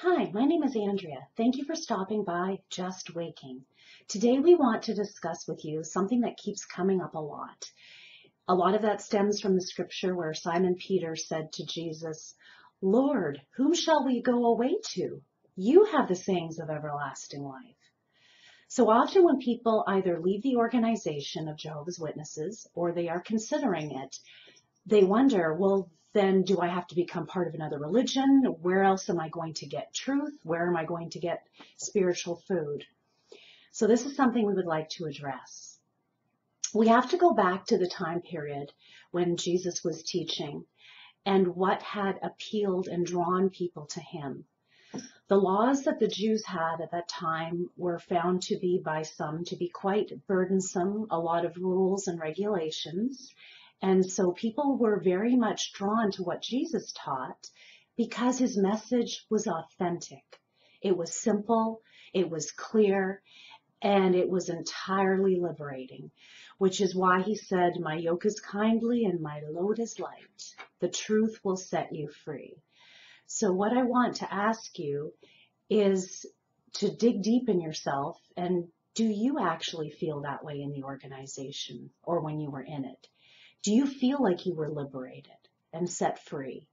Hi, my name is Andrea. Thank you for stopping by Just Waking. Today we want to discuss with you something that keeps coming up a lot. A lot of that stems from the scripture where Simon Peter said to Jesus, "Lord, whom shall we go away to? You have the sayings of everlasting life." So often when people either leave the organization of Jehovah's Witnesses or they are considering it, they wonder, well, then do I have to become part of another religion? Where else am I going to get truth? Where am I going to get spiritual food? So this is something we would like to address. We have to go back to the time period when Jesus was teaching and what had appealed and drawn people to him. The laws that the Jews had at that time were found to be by some to be quite burdensome, a lot of rules and regulations. And so people were very much drawn to what Jesus taught because his message was authentic. It was simple, it was clear, and it was entirely liberating, which is why he said, "My yoke is kindly and my load is light. The truth will set you free." So what I want to ask you is to dig deep in yourself, and do you actually feel that way in the organization or when you were in it? Do you feel like you were liberated and set free?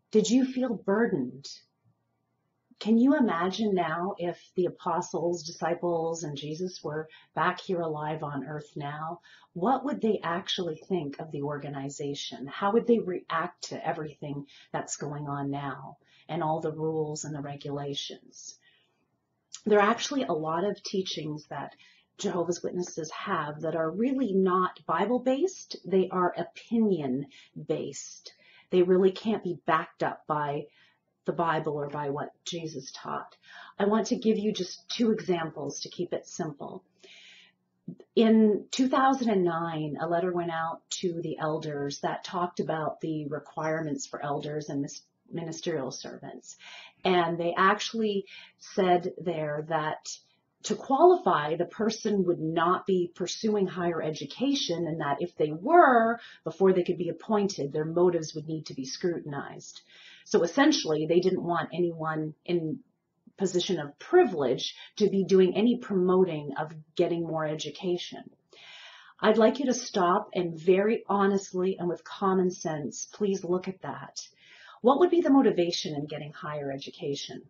Did you feel burdened? Can you imagine now if the apostles, disciples, and Jesus were back here alive on earth now? What would they actually think of the organization? How would they react to everything that's going on now and all the rules and the regulations? There are actually a lot of teachings that Jehovah's Witnesses have that are really not Bible-based. They are opinion-based. They really can't be backed up by the Bible or by what Jesus taught. I want to give you just two examples to keep it simple. In 2009, a letter went out to the elders that talked about the requirements for elders and ministerial servants. And they actually said there that to qualify, the person would not be pursuing higher education, and that if they were, before they could be appointed, their motives would need to be scrutinized. So essentially, they didn't want anyone in position of privilege to be doing any promoting of getting more education. I'd like you to stop and very honestly and with common sense, please look at that. What would be the motivation in getting higher education?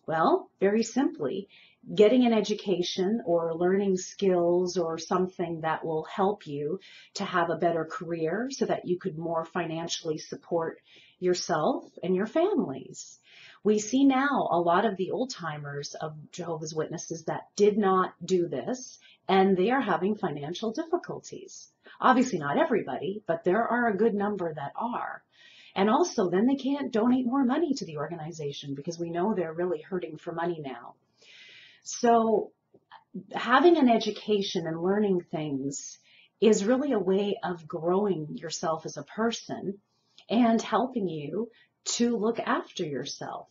Well, very simply, getting an education or learning skills or something that will help you to have a better career so that you could more financially support yourself and your families. We see now a lot of the old timers of Jehovah's Witnesses that did not do this, and they are having financial difficulties. Obviously not everybody, but there are a good number that are. And also, then they can't donate more money to the organization because we know they're really hurting for money now. So having an education and learning things is really a way of growing yourself as a person and helping you to look after yourself.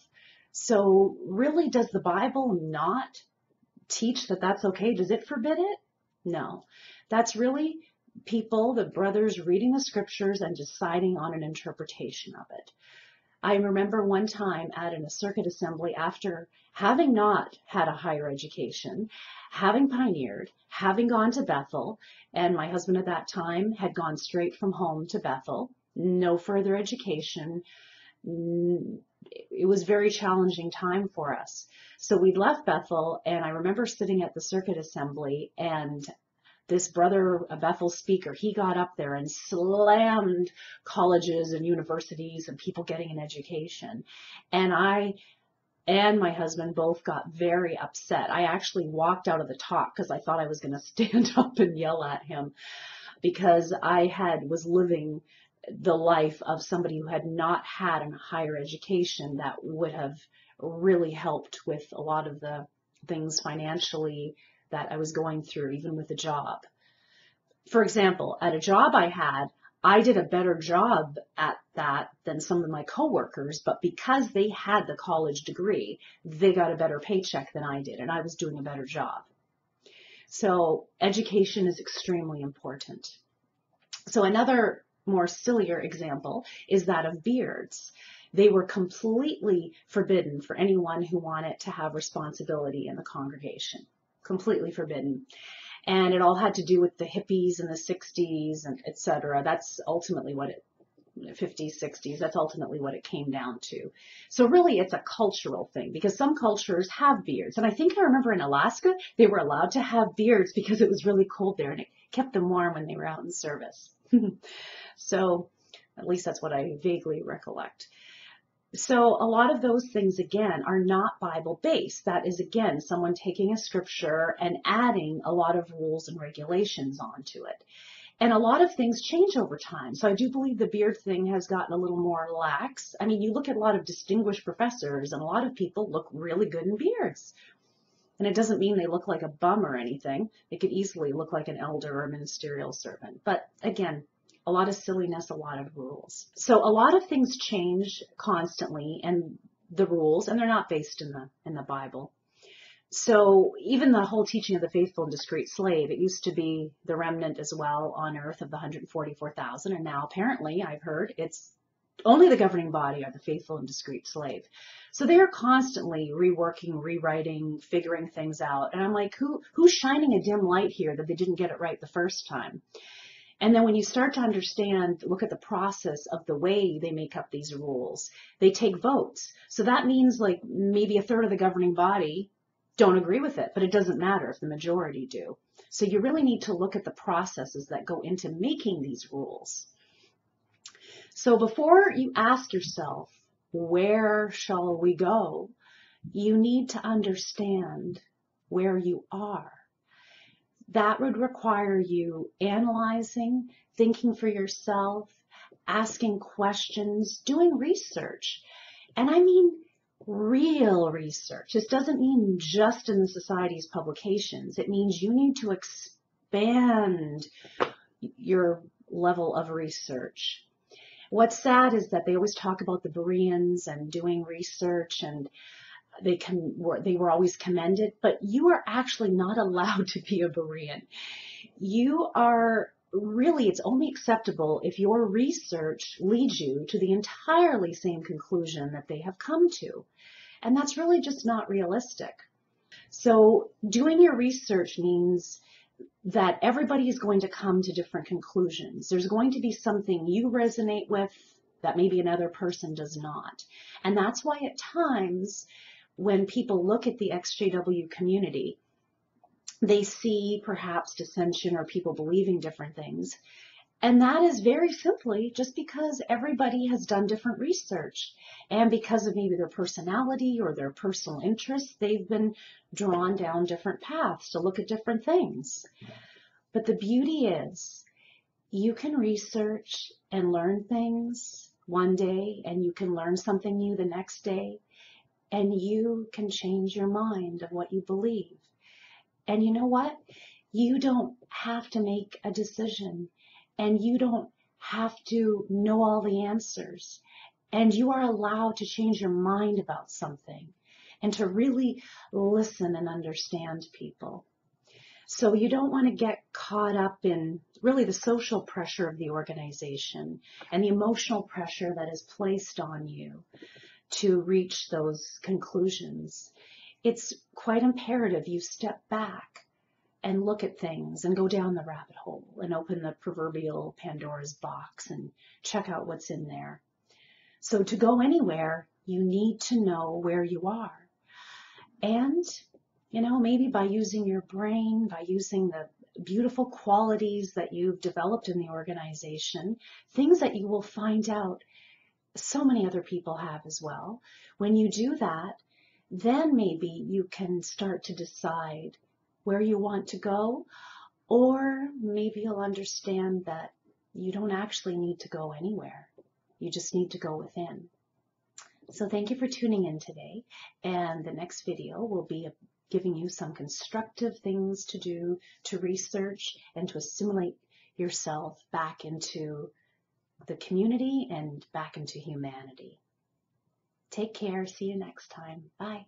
So really, does the Bible not teach that that's okay? Does it forbid it? No. That's really people, the brothers, reading the scriptures and deciding on an interpretation of it. I remember one time at a circuit assembly, after having not had a higher education, having pioneered, having gone to Bethel, and my husband at that time had gone straight from home to Bethel, no further education. It was a very challenging time for us. So we left Bethel, and I remember sitting at the circuit assembly, and this brother, a Bethel speaker, he got up there and slammed colleges and universities and people getting an education. And I and my husband both got very upset. I actually walked out of the talk because I thought I was going to stand up and yell at him, because I was living the life of somebody who had not had a higher education that would have really helped with a lot of the things financially that I was going through, even with a job. For example, at a job I had, I did a better job at that than some of my coworkers, but because they had the college degree, they got a better paycheck than I did, and I was doing a better job. So education is extremely important. So another more sillier example is that of beards. They were completely forbidden for anyone who wanted to have responsibility in the congregation. Completely forbidden. And it all had to do with the hippies in the 60s and et cetera. That's ultimately what it 50s, 60s, that's ultimately what it came down to. So really it's a cultural thing because some cultures have beards. And I think I remember in Alaska, they were allowed to have beards because it was really cold there and it kept them warm when they were out in service. So at least that's what I vaguely recollect. So a lot of those things, again, are not Bible-based. That is, again, someone taking a scripture and adding a lot of rules and regulations onto it. And a lot of things change over time. So I do believe the beard thing has gotten a little more lax. I mean, you look at a lot of distinguished professors and a lot of people look really good in beards. And it doesn't mean they look like a bum or anything. They could easily look like an elder or a ministerial servant. But again, a lot of silliness, a lot of rules. So a lot of things change constantly and the rules, and they're not based in the Bible. So even the whole teaching of the faithful and discreet slave, it used to be the remnant as well on earth of the 144,000. And now apparently I've heard it's only the governing body are the faithful and discreet slave. So they are constantly reworking, rewriting, figuring things out. And I'm like, who's shining a dim light here that they didn't get it right the first time? And then when you start to understand, look at the process of the way they make up these rules, they take votes. So that means like maybe a third of the governing body don't agree with it, but it doesn't matter if the majority do. So you really need to look at the processes that go into making these rules. So before you ask yourself, where shall we go? You need to understand where you are. That would require you analyzing, thinking for yourself, asking questions, doing research. And I mean real research. This doesn't mean just in the Society's publications. It means you need to expand your level of research. What's sad is that they always talk about the Bereans and doing research, and they were always commended, but you are actually not allowed to be a Berean. You are really, it's only acceptable if your research leads you to the entirely same conclusion that they have come to. And that's really just not realistic. So doing your research means that everybody is going to come to different conclusions. There's going to be something you resonate with that maybe another person does not. And that's why at times when people look at the XJW community, they see perhaps dissension or people believing different things. And that is very simply just because everybody has done different research. And because of maybe their personality or their personal interests, they've been drawn down different paths to look at different things. But the beauty is you can research and learn things one day, and you can learn something new the next day, and you can change your mind of what you believe. And you know what? You don't have to make a decision, and you don't have to know all the answers. And you are allowed to change your mind about something and to really listen and understand people. So you don't want to get caught up in really the social pressure of the organization and the emotional pressure that is placed on you to reach those conclusions. It's quite imperative you step back and look at things and go down the rabbit hole and open the proverbial Pandora's box and check out what's in there. So to go anywhere, you need to know where you are. And, you know, maybe by using your brain, by using the beautiful qualities that you've developed in the organization, things that you will find out so many other people have as well. When you do that, then maybe you can start to decide where you want to go, or maybe you'll understand that you don't actually need to go anywhere. You just need to go within. So thank you for tuning in today, and the next video will be giving you some constructive things to do, to research, and to assimilate yourself back into the community and back into humanity. Take care. See you next time. Bye.